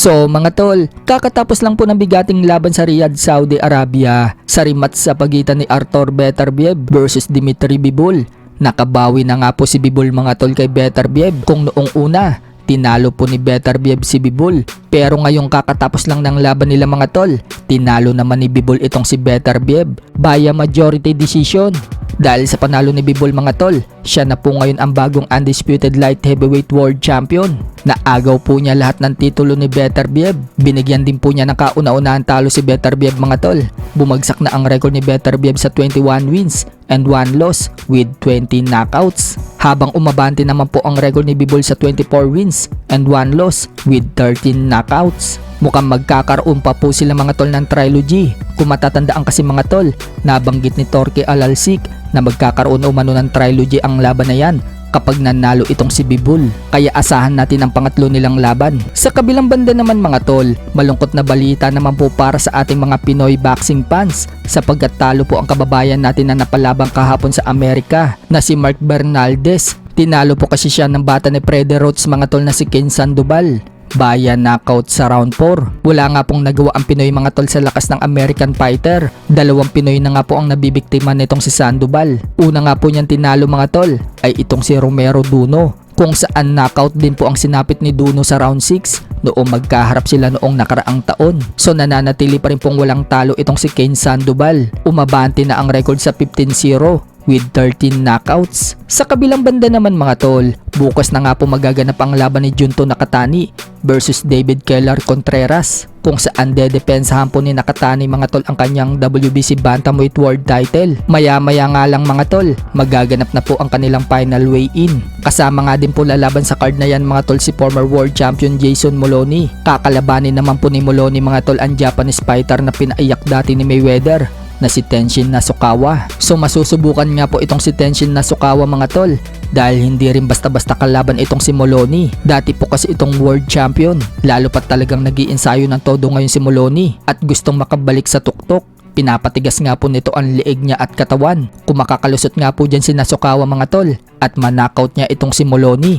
So mga tol, kakatapos lang po ng bigating laban sa Riyadh, Saudi Arabia sa rematch sa pagitan ni Artur Beterbiev versus Dmitry Bivol. Nakabawi na nga po si Bivol mga tol kay Beterbiev kung noong una tinalo po ni Beterbiev si Bivol. Pero ngayong kakatapos lang ng laban nila mga tol, tinalo naman ni Bivol itong si Beterbiev via majority decision. Dahil sa panalo ni Bivol mga tol, siya na po ngayon ang bagong undisputed light heavyweight world champion. Naagaw po niya lahat ng titulo ni Beterbiev. Binigyan din po niya ng kauna-unahan talo si Beterbiev mga tol. Bumagsak na ang record ni Beterbiev sa 21 wins and 1 loss with 20 knockouts. Habang umabante naman po ang record ni Bivol sa 24 wins and 1 loss with 13 knockouts. Mukhang magkakaroon pa po sila mga tol ng trilogy. Kung matatandaan kasi mga tol, nabanggit ni Torque Alalsik na magkakaroon umano ng trilogy ang laban na yan kapag nanalo itong si Bivol. Kaya asahan natin ang pangatlo nilang laban. Sa kabilang banda naman mga tol, malungkot na balita naman po para sa ating mga Pinoy boxing fans sapagkat talo po ang kababayan natin na napalabang kahapon sa Amerika na si Mark Bernaldez. Tinalo po kasi siya ng bata ni Freddie Roach mga tol na si Ken Sandoval via knockout sa round 4. Wala nga pong nagawa ang Pinoy mga tol sa lakas ng American fighter. Dalawang Pinoy na nga po ang nabibiktima nitong si Sandoval. Una nga po niyang tinalo mga tol ay itong si Romero Duno, kung saan knockout din po ang sinapit ni Duno sa round 6 noong magkaharap sila noong nakaraang taon. So nananatili pa rin pong walang talo itong si Ken Sandoval. Umabante na ang record sa 15-0 with 13 knockouts. Sa kabilang banda naman mga tol, bukas na nga po magaganap ang laban ni Junto Nakatani versus David Keller Contreras, kung saan dedepensahan po ni Nakatani mga tol ang kanyang WBC Bantamweight World title. Maya-maya nga lang mga tol, magaganap na po ang kanilang final weigh-in. Kasama nga din po lalaban sa card na yan mga tol si former world champion Jason Moloney. Kakalabanin naman po ni Moloney mga tol ang Japanese fighter na pinaiyak dati ni Mayweather na si Tenshin Nasukawa. So masusubukan nga po itong si Tenshin Nasukawa mga tol dahil hindi rin basta-basta kalaban itong si Moloney. Dati po kasi itong world champion, lalo pa talagang nag-iinsayo ng todo ngayon si Moloney at gustong makabalik sa tuktok. Pinapatigas nga po nito ang liig niya at katawan. Kung makakalusot nga po dyan si Nasukawa mga tol at manakaut niya itong si Moloney,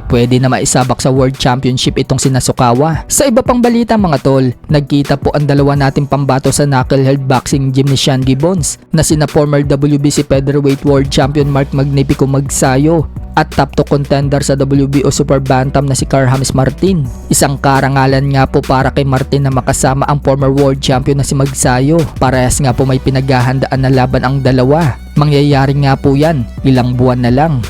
pwede na maisabak sa World Championship itong si Nasukawa. Sa iba pang balita mga tol, nagkita po ang dalawa nating pambato sa knuckle-held boxing gym ni Sean Gibbons na sina former WBC Featherweight World Champion Mark Magnifico Magsayo at top 2 contender sa WBO Super Bantam na si Carl-James Martin. Isang karangalan nga po para kay Martin na makasama ang former world champion na si Magsayo. Parehas nga po may pinaghahandaan na laban ang dalawa. Mangyayari nga po yan, ilang buwan na lang.